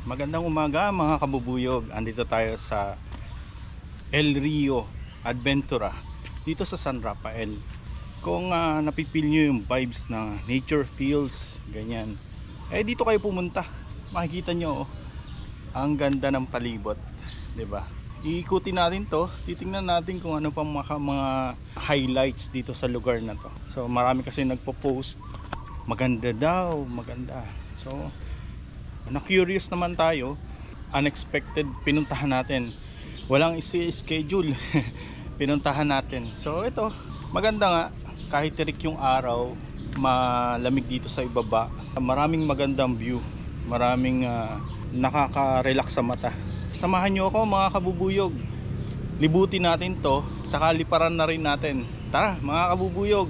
Magandang umaga mga kabubuyog. Andito tayo sa El Rio Adventura dito sa San Rafael. Kung napipil nyo yung vibes na nature feels ganyan, dito kayo pumunta. Makikita nyo ang ganda ng palibot, 'di ba? Iikutin natin to, titingnan natin kung ano pang mga highlights dito sa lugar na to. So marami kasi nagpo-post, maganda daw, maganda. So na-curious naman tayo, unexpected pinuntahan natin. Walang isi-schedule. Pinuntahan natin. So ito, maganda nga, kahit tirik yung araw, malamig dito sa ibaba. Maraming magandang view, maraming nakaka-relax sa mata. Samahan nyo ako mga kabubuyog. Libutin natin to, sa kaliparan na rin natin. Tara mga kabubuyog.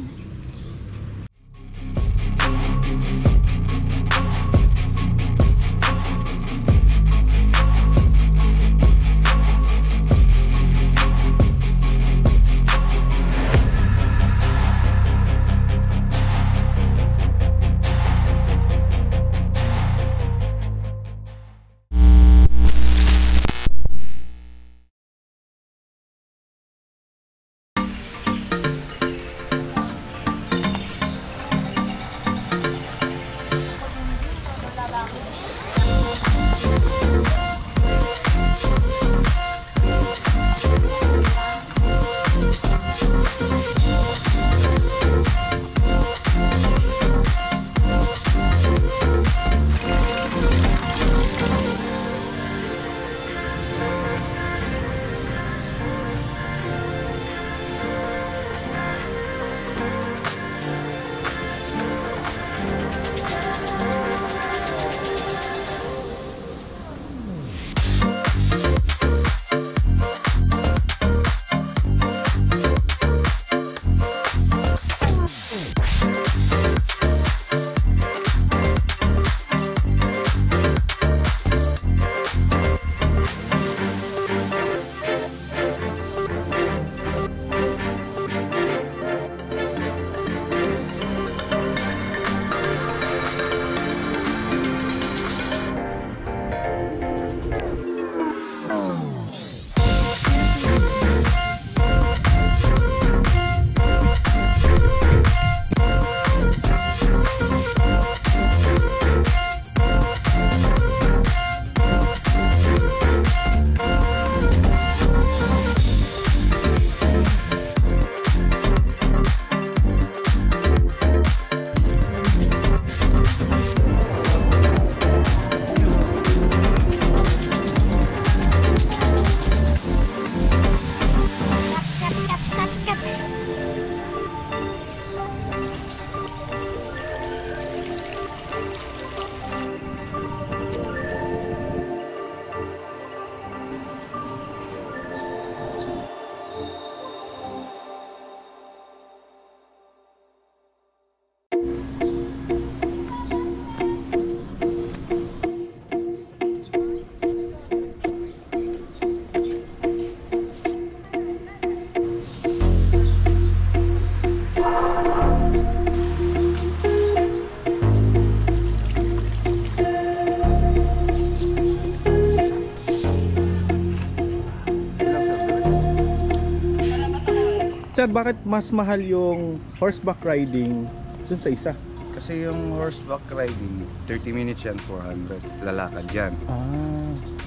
Sir, bakit mas mahal yung horseback riding dun sa isa? Kasi yung horseback riding, 30 minutes yan, 400. Lalakad yan.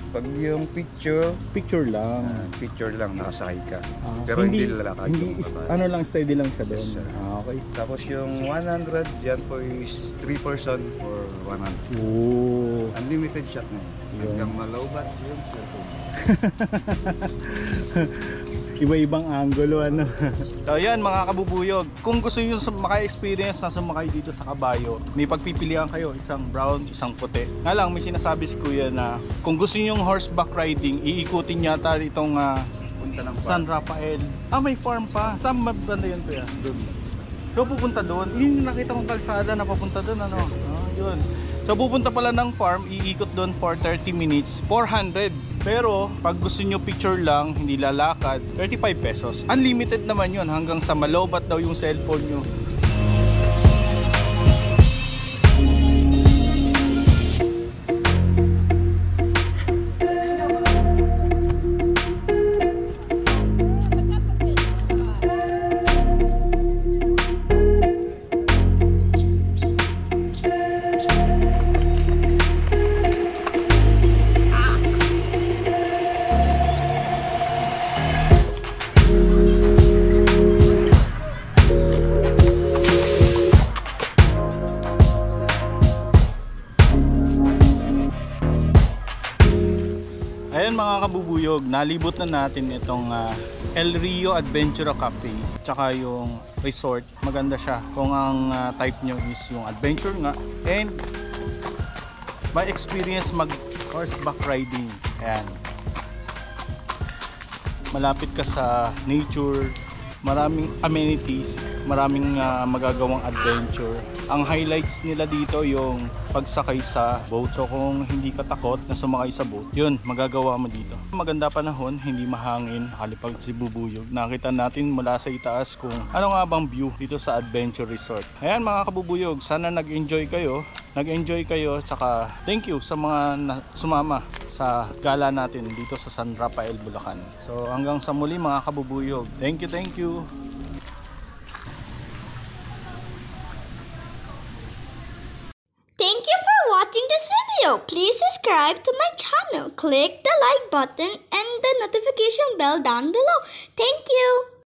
Pag yung Picture lang. picture lang, nakasakay ka. Pero hindi lalakad. Hindi, ano lang, steady lang siya doon. Yes, Okay. Tapos yung 100, yan po is 3 person for 100. Oh. Unlimited shot na yun. Yun. Hanggang malawbat yung cellphone. Iba-ibang angulo ano. So yan mga kabubuyog, kung gusto niyo maka-experience na sumakay dito sa kabayo, may pagpipilian kayo, isang brown, isang puti. Nga lang may sinasabi si Kuya na kung gusto niyo yung horseback riding, iikutin yata itong Punta ng San Rafael. May farm pa. Saan banda yun Kuya? Doon. So pupunta doon. Yung nakita kong kalsada na papunta doon ano. Yun. So pupunta pala ng farm, iikot doon for 30 minutes, 400. Pero pag gusto nyo picture lang, hindi lalakad, 35 pesos. Unlimited naman yun hanggang sa malobat daw yung cellphone nyo. Ayan mga kabubuyog, nalibot na natin itong El Rio Adventura Cafe tsaka yung resort. Maganda siya kung ang type nyo is yung adventure nga and may experience mag horseback riding. Ayan, malapit ka sa nature, maraming amenities, maraming magagawang adventure. Ang highlights nila dito yung pagsakay sa boat. So kung hindi ka takot na sumakay sa boat, yun, magagawa mo dito. Maganda panahon, hindi mahangin, nakalipag si bubuyog. Nakita natin mula sa itaas kung ano nga bang view dito sa Adventure Resort. Ayan mga kabubuyog, sana nag-enjoy kayo. Tsaka thank you sa mga sumama sa gala natin dito sa San Rafael, Bulacan. So hanggang sa muli mga kabubuyog. Thank you. Thank you for watching this video. Please subscribe to my channel. Click the like button and the notification bell down below. Thank you.